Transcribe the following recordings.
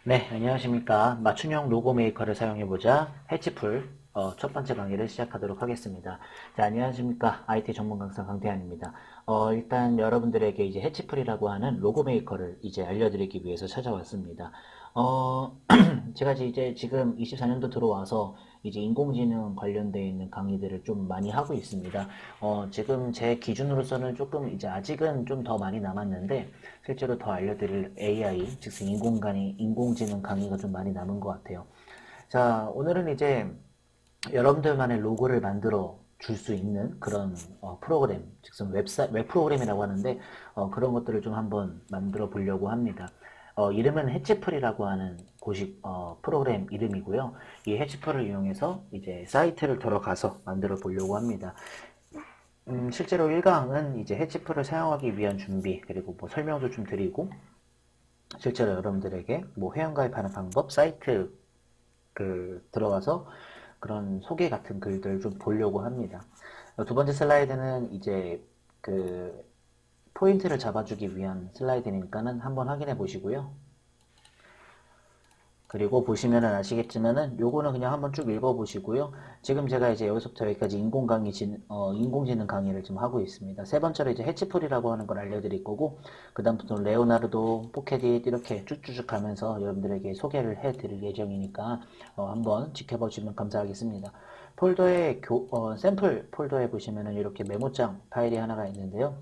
네, 안녕하십니까. 맞춤형 로고 메이커를 사용해보자. 해치풀 첫 번째 강의를 시작하도록 하겠습니다. 자, 안녕하십니까. IT 전문 강사 강태환입니다. 일단 여러분들에게 이제 해치풀이라고 하는 로고 메이커를 이제 알려드리기 위해서 찾아왔습니다. 제가 이제 지금 24년도 들어와서 이제 인공지능 관련되어 있는 강의들을 좀 많이 하고 있습니다. 지금 제 기준으로서는 조금 이제 아직은 좀 더 많이 남았는데 실제로 더 알려드릴 AI, 즉슨 인공지능 강의가 좀 많이 남은 것 같아요. 자, 오늘은 이제 여러분들만의 로고를 만들어 줄 수 있는 그런 프로그램, 즉슨 웹 프로그램이라고 하는데 그런 것들을 좀 한번 만들어 보려고 합니다. 이름은 해치풀이라고 하는 프로그램 이름이고요. 이 해치풀을 이용해서 이제 사이트를 들어가서 만들어 보려고 합니다. 실제로 1강은 이제 해치풀을 사용하기 위한 준비, 그리고 뭐 설명도 좀 드리고, 실제로 여러분들에게 뭐 회원가입하는 방법, 사이트 들어가서 그런 소개 같은 글들을 좀 보려고 합니다. 두 번째 슬라이드는 이제 그 포인트를 잡아주기 위한 슬라이드니까는 한번 확인해 보시고요. 그리고 보시면은 아시겠지만은 요거는 그냥 한번 쭉 읽어보시고요. 지금 제가 이제 여기서부터 여기까지 인공지능 강의를 지금 하고 있습니다. 세 번째로 이제 해치풀이라고 하는 걸 알려드릴 거고, 그 다음부터 레오나르도, 포켓잇 이렇게 쭉쭉쭉 가면서 여러분들에게 소개를 해드릴 예정이니까 한번 지켜보시면 감사하겠습니다. 샘플 폴더에 보시면은 이렇게 메모장 파일이 하나가 있는데요.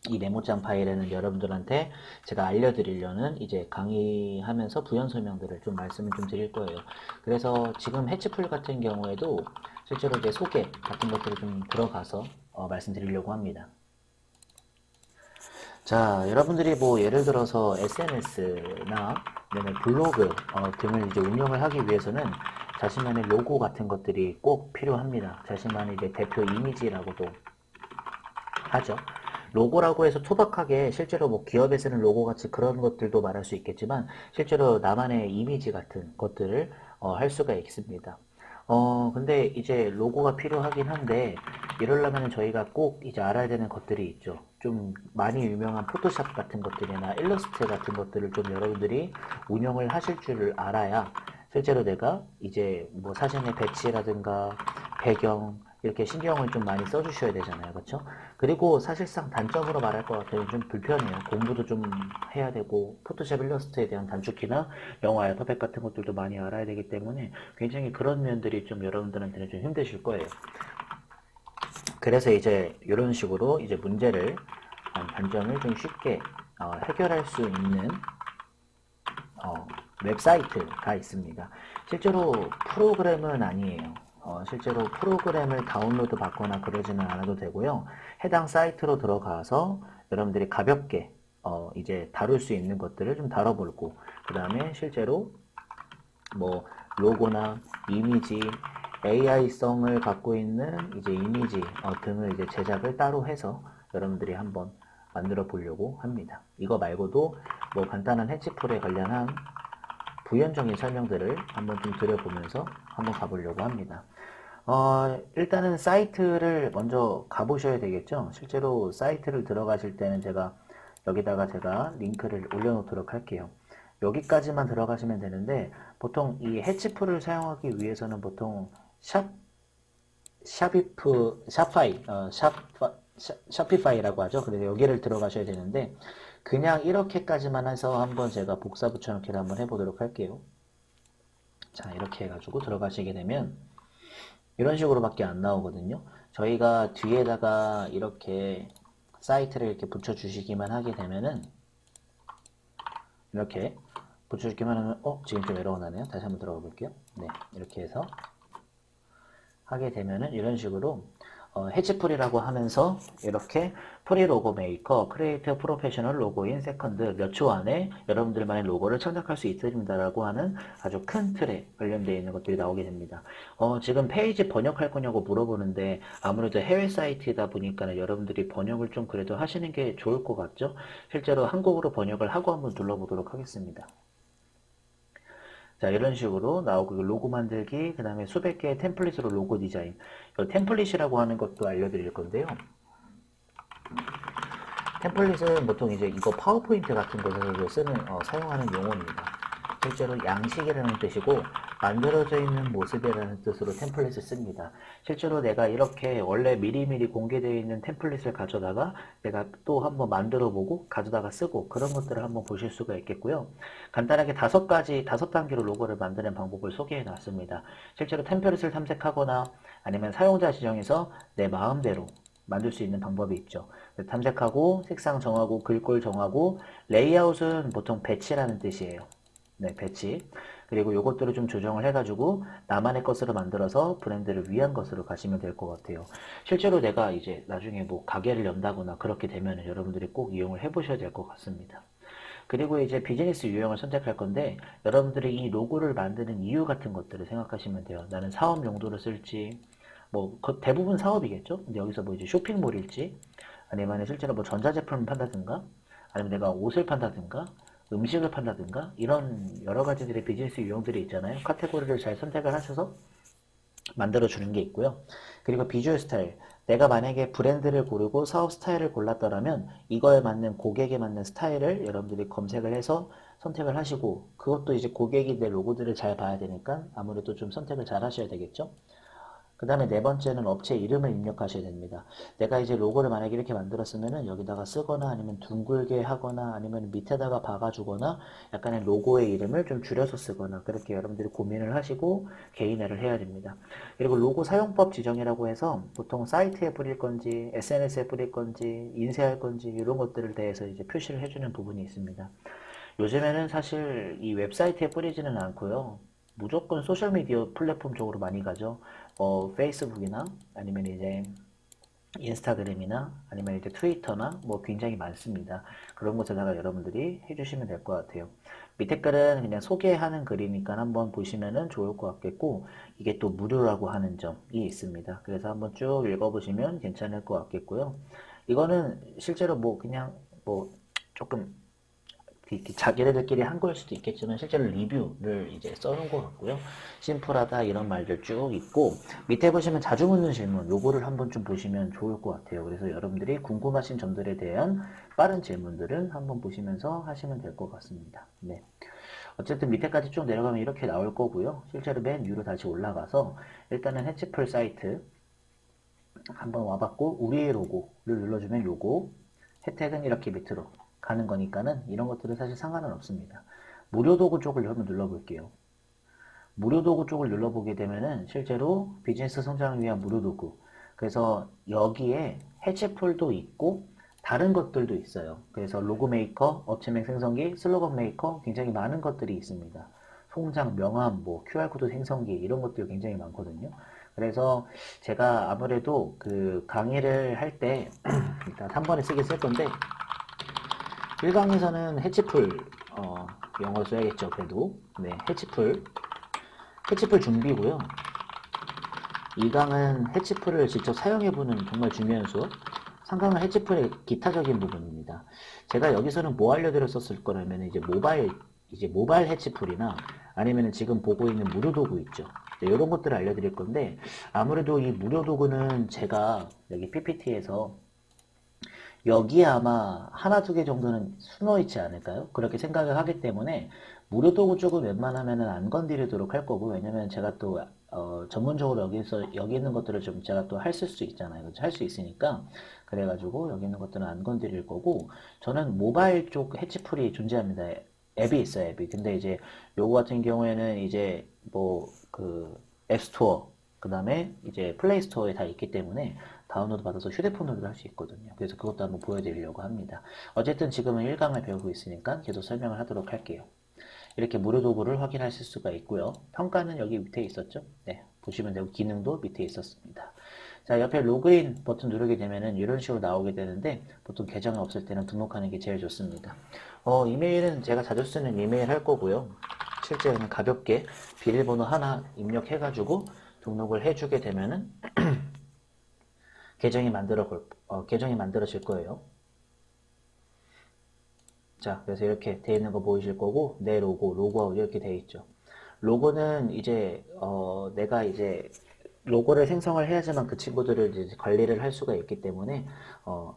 이 메모장 파일에는 여러분들한테 제가 알려드리려는 이제 강의하면서 부연 설명들을 좀 말씀을 좀 드릴 거예요. 그래서 지금 해치풀 같은 경우에도 실제로 이제 소개 같은 것들을 좀 들어가서 말씀드리려고 합니다. 자, 여러분들이 뭐 예를 들어서 SNS나 블로그 등을 이제 운영을 하기 위해서는 자신만의 로고 같은 것들이 꼭 필요합니다. 자신만의 이제 대표 이미지라고도 하죠. 로고라고 해서 투박하게 실제로 뭐 기업에 쓰는 로고 같이 그런 것들도 말할 수 있겠지만 실제로 나만의 이미지 같은 것들을 할 수가 있습니다. 근데 이제 로고가 필요하긴 한데 이러려면 저희가 꼭 이제 알아야 되는 것들이 있죠. 좀 많이 유명한 포토샵 같은 것들이나 일러스트 같은 것들을 좀 여러분들이 운영을 하실 줄을 알아야 실제로 내가 이제 뭐 사진의 배치라든가 배경 이렇게 신경을 좀 많이 써주셔야 되잖아요. 그렇죠? 그리고 사실상 단점으로 말할 것 같아요. 좀 불편해요. 공부도 좀 해야 되고 포토샵 일러스트에 대한 단축키나 영어 알파벳 같은 것들도 많이 알아야 되기 때문에 굉장히 그런 면들이 좀 여러분들한테는 좀 힘드실 거예요. 그래서 이제 이런 식으로 이제 문제를 단점을 좀 쉽게 해결할 수 있는 웹사이트가 있습니다. 실제로 프로그램은 아니에요. 실제로 프로그램을 다운로드 받거나 그러지는 않아도 되고요. 해당 사이트로 들어가서 여러분들이 가볍게 이제 다룰 수 있는 것들을 좀 다뤄보고, 그 다음에 실제로 뭐 로고나 이미지, AI성을 갖고 있는 이제 이미지 등을 이제 제작을 따로 해서 여러분들이 한번 만들어 보려고 합니다. 이거 말고도 뭐 간단한 해치풀에 관련한 부연적인 설명들을 한번 좀 드려보면서 한번 가보려고 합니다. 일단은 사이트를 먼저 가보셔야 되겠죠. 실제로 사이트를 들어가실 때는 여기다가 제가 링크를 올려놓도록 할게요. 여기까지만 들어가시면 되는데 보통 이 해치풀을 사용하기 위해서는 보통 샵 샤비프 샤파이 샤피파이라고 하죠. 그래서 여기를 들어가셔야 되는데 그냥 이렇게까지만 해서 한번 제가 복사 붙여넣기를 한번 해보도록 할게요. 자, 이렇게 해가지고 들어가시게 되면 이런 식으로밖에 안 나오거든요. 저희가 뒤에다가 이렇게 사이트를 이렇게 붙여주시기만 하게 되면은 이렇게 붙여주기만 하면 지금 좀 에러가 나네요. 다시 한번 들어가 볼게요. 네, 이렇게 해서 하게 되면은 이런 식으로 해치풀이라고 하면서 이렇게 프리 로고 메이커, 크리에이터 프로페셔널 로고인 세컨드 몇 초 안에 여러분들만의 로고를 창작할 수 있습니다라고 하는 아주 큰 틀에 관련되어 있는 것들이 나오게 됩니다. 지금 페이지 번역할 거냐고 물어보는데 아무래도 해외 사이트이다 보니까 여러분들이 번역을 좀 그래도 하시는 게 좋을 것 같죠? 실제로 한국어로 번역을 하고 한번 눌러보도록 하겠습니다. 자, 이런 식으로 나오고 로고 만들기, 그 다음에 수백 개의 템플릿으로 로고 디자인. 이 템플릿이라고 하는 것도 알려드릴 건데요. 템플릿은 보통 이제 이거 파워포인트 같은 곳에서 사용하는 용어입니다. 실제로 양식이라는 뜻이고 만들어져 있는 모습이라는 뜻으로 템플릿을 씁니다. 실제로 내가 이렇게 원래 미리미리 공개되어 있는 템플릿을 가져다가 내가 또 한번 만들어 보고 가져다가 쓰고 그런 것들을 한번 보실 수가 있겠고요. 간단하게 다섯 단계로 로고를 만드는 방법을 소개해 놨습니다. 실제로 템플릿을 탐색하거나 아니면 사용자 지정에서 내 마음대로 만들 수 있는 방법이 있죠. 탐색하고 색상 정하고 글꼴 정하고 레이아웃은 보통 배치라는 뜻이에요. 네, 배치. 그리고 요것들을 좀 조정을 해가지고 나만의 것으로 만들어서 브랜드를 위한 것으로 가시면 될 것 같아요. 실제로 내가 이제 나중에 뭐 가게를 연다거나 그렇게 되면 여러분들이 꼭 이용을 해보셔야 될 것 같습니다. 그리고 이제 비즈니스 유형을 선택할 건데 여러분들이 이 로고를 만드는 이유 같은 것들을 생각하시면 돼요. 나는 사업 용도로 쓸지 뭐 대부분 사업이겠죠. 근데 여기서 뭐 이제 쇼핑몰일지 아니면 실제로 뭐 전자제품을 판다든가 아니면 내가 옷을 판다든가 음식을 판다든가 이런 여러 가지들의 비즈니스 유형들이 있잖아요. 카테고리를 잘 선택을 하셔서 만들어주는 게 있고요. 그리고 비주얼 스타일. 내가 만약에 브랜드를 고르고 사업 스타일을 골랐더라면 이거에 맞는 고객에 맞는 스타일을 여러분들이 검색을 해서 선택을 하시고 그것도 이제 고객이 내 로고들을 잘 봐야 되니까 아무래도 좀 선택을 잘 하셔야 되겠죠. 그 다음에 네 번째는 업체 이름을 입력하셔야 됩니다. 내가 이제 로고를 만약에 이렇게 만들었으면은 여기다가 쓰거나 아니면 둥글게 하거나 아니면 밑에다가 박아주거나 약간의 로고의 이름을 좀 줄여서 쓰거나 그렇게 여러분들이 고민을 하시고 개인화를 해야 됩니다. 그리고 로고 사용법 지정이라고 해서 보통 사이트에 뿌릴 건지 SNS에 뿌릴 건지 인쇄할 건지 이런 것들을 대해서 이제 표시를 해주는 부분이 있습니다. 요즘에는 사실 이 웹사이트에 뿌리지는 않고요. 무조건 소셜미디어 플랫폼 쪽으로 많이 가죠. 페이스북이나 아니면 이제 인스타그램이나 아니면 이제 트위터나 뭐 굉장히 많습니다. 그런 곳에다가 여러분들이 해주시면 될 것 같아요. 밑에 글은 그냥 소개하는 글이니까 한번 보시면은 좋을 것 같겠고 이게 또 무료라고 하는 점이 있습니다. 그래서 한번 쭉 읽어보시면 괜찮을 것 같겠고요. 이거는 실제로 뭐 그냥 뭐 조금 자기네들끼리 한 걸 수도 있겠지만 실제로 리뷰를 이제 써놓은 것 같고요. 심플하다 이런 말들 쭉 있고 밑에 보시면 자주 묻는 질문 요거를 한번 좀 보시면 좋을 것 같아요. 그래서 여러분들이 궁금하신 점들에 대한 빠른 질문들은 한번 보시면서 하시면 될 것 같습니다. 네. 어쨌든 밑에까지 쭉 내려가면 이렇게 나올 거고요. 실제로 맨 위로 다시 올라가서 일단은 해치풀 사이트 한번 와봤고 우리의 로고를 눌러주면 요거 혜택은 이렇게 밑으로 가는 거니까는 이런 것들은 사실 상관은 없습니다. 무료 도구 쪽을 한번 눌러볼게요. 무료 도구 쪽을 눌러보게 되면은 실제로 비즈니스 성장을 위한 무료 도구. 그래서 여기에 해치풀도 있고 다른 것들도 있어요. 그래서 로고 메이커, 업체명 생성기, 슬로건 메이커 굉장히 많은 것들이 있습니다. 송장, 명함, 뭐 QR코드 생성기 이런 것들이 굉장히 많거든요. 그래서 제가 아무래도 그 강의를 할 때 일단 한 번에 쓰긴 쓸 건데 1강에서는 해치풀 영어로 써야겠죠. 그래도 네, 해치풀 준비고요. 2강은 해치풀을 직접 사용해보는 정말 중요한 수업. 3강은 해치풀의 기타적인 부분입니다. 제가 여기서는 뭐 알려드렸었을 거라면 이제 모바일 해치풀이나 아니면 지금 보고 있는 무료 도구 있죠. 네, 이런 것들을 알려드릴 건데 아무래도 이 무료 도구는 제가 여기 PPT에서 여기에 아마 하나 두 개 정도는 숨어 있지 않을까요? 그렇게 생각을 하기 때문에 무료 도구 쪽은 웬만하면은 안 건드리도록 할 거고 왜냐면 제가 또 전문적으로 여기 있는 것들을 좀 제가 또 할 수 있잖아요. 할 수 있으니까 그래가지고 여기 있는 것들은 안 건드릴 거고 저는 모바일 쪽 해치풀이 존재합니다. 앱이 있어요, 앱이. 근데 이제 요거 같은 경우에는 이제 뭐 그 앱스토어 그 다음에 이제 플레이스토어에 다 있기 때문에 다운로드 받아서 휴대폰으로도 할 수 있거든요. 그래서 그것도 한번 보여드리려고 합니다. 어쨌든 지금은 1강을 배우고 있으니까 계속 설명을 하도록 할게요. 이렇게 무료 도구를 확인하실 수가 있고요. 평가는 여기 밑에 있었죠? 네, 보시면 되고 기능도 밑에 있었습니다. 자, 옆에 로그인 버튼 누르게 되면은 이런 식으로 나오게 되는데 보통 계정이 없을 때는 등록하는 게 제일 좋습니다. 이메일은 제가 자주 쓰는 이메일 할 거고요. 실제 그냥 가볍게 비밀번호 하나 입력해가지고 등록을 해주게 되면은 계정이 만들어질 거예요. 자, 그래서 이렇게 되어 있는 거 보이실 거고, 내 로고아웃 이렇게 되어 있죠. 로고는 이제, 내가 이제 로고를 생성을 해야지만 그 친구들을 이제 관리를 할 수가 있기 때문에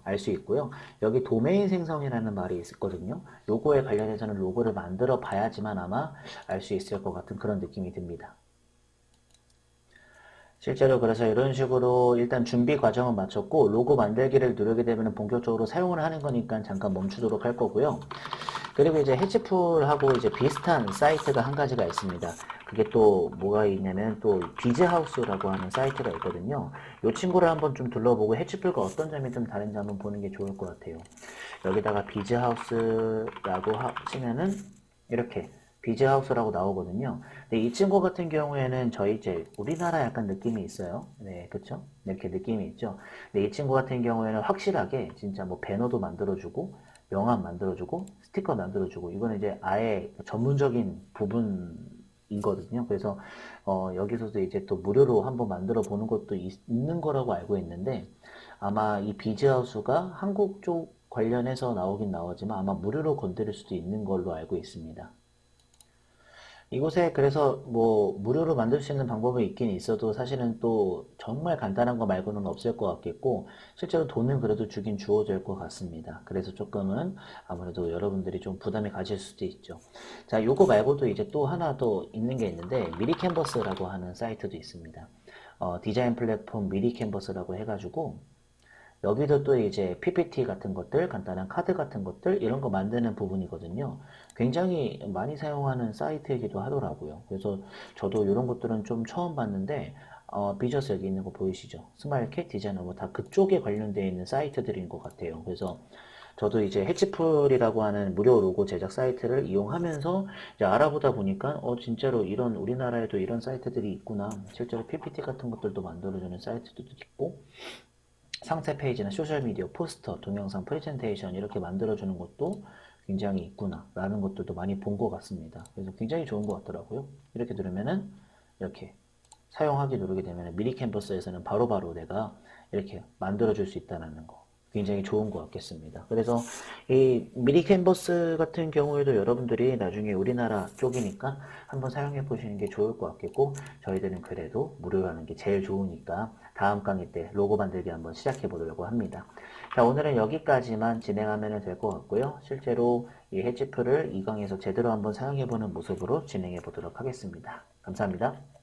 알 수 있고요. 여기 도메인 생성이라는 말이 있거든요. 요거에 관련해서는 로고를 만들어 봐야지만 아마 알 수 있을 것 같은 그런 느낌이 듭니다. 실제로 그래서 이런 식으로 일단 준비 과정은 마쳤고 로고 만들기를 누르게 되면 본격적으로 사용을 하는 거니까 잠깐 멈추도록 할 거고요. 그리고 이제 해치풀하고 이제 비슷한 사이트가 한 가지가 있습니다. 그게 또 뭐가 있냐면 또 비즈하우스라고 하는 사이트가 있거든요. 이 친구를 한번 좀 둘러보고 해치풀과 어떤 점이 좀 다른지 한번 보는 게 좋을 것 같아요. 여기다가 비즈하우스라고 치면은 이렇게 비즈하우스라고 나오거든요. 근데 이 친구 같은 경우에는 저희 이제 우리나라 약간 느낌이 있어요. 네, 그쵸? 이렇게 느낌이 있죠. 근데 이 친구 같은 경우에는 확실하게 진짜 뭐 배너도 만들어주고 명함 만들어주고 스티커 만들어주고 이거는 이제 아예 전문적인 부분이거든요. 그래서 여기서도 이제 또 무료로 한번 만들어 보는 것도 있는 거라고 알고 있는데 아마 이 비즈하우스가 한국 쪽 관련해서 나오긴 나오지만 아마 무료로 건드릴 수도 있는 걸로 알고 있습니다. 이곳에 그래서 뭐 무료로 만들 수 있는 방법이 있긴 있어도 사실은 또 정말 간단한 거 말고는 없을 것 같겠고 실제로 돈은 그래도 주긴 주어야 될 것 같습니다. 그래서 조금은 아무래도 여러분들이 좀 부담이 가질 수도 있죠. 자, 요거 말고도 이제 또 하나 더 있는 게 있는데 미리 캔버스라고 하는 사이트도 있습니다. 디자인 플랫폼 미리 캔버스라고 해가지고 여기도 또 이제 PPT 같은 것들, 간단한 카드 같은 것들 이런 거 만드는 부분이거든요. 굉장히 많이 사용하는 사이트이기도 하더라고요. 그래서 저도 이런 것들은 좀 처음 봤는데 비저스 여기 있는 거 보이시죠? 스마일캣 디자이너 뭐 다 그쪽에 관련되어 있는 사이트들인 것 같아요. 그래서 저도 이제 해치풀이라고 하는 무료 로고 제작 사이트를 이용하면서 이제 알아보다 보니까 진짜로 이런 우리나라에도 이런 사이트들이 있구나. 실제로 PPT 같은 것들도 만들어주는 사이트들도 있고 상세 페이지나 소셜미디어, 포스터, 동영상, 프레젠테이션 이렇게 만들어주는 것도 굉장히 있구나 라는 것들도 많이 본 것 같습니다. 그래서 굉장히 좋은 것 같더라고요. 이렇게 누르면은 이렇게 사용하기 누르게 되면 미리 캔버스에서는 바로바로 내가 이렇게 만들어줄 수 있다는 거 굉장히 좋은 것 같겠습니다. 그래서 이 미리 캔버스 같은 경우에도 여러분들이 나중에 우리나라 쪽이니까 한번 사용해 보시는 게 좋을 것 같겠고 저희들은 그래도 무료로 하는 게 제일 좋으니까 다음 강의 때 로고 만들기 한번 시작해 보려고 합니다. 자, 오늘은 여기까지만 진행하면 될 것 같고요. 실제로 이 해치풀을 이 강에서 제대로 한번 사용해 보는 모습으로 진행해 보도록 하겠습니다. 감사합니다.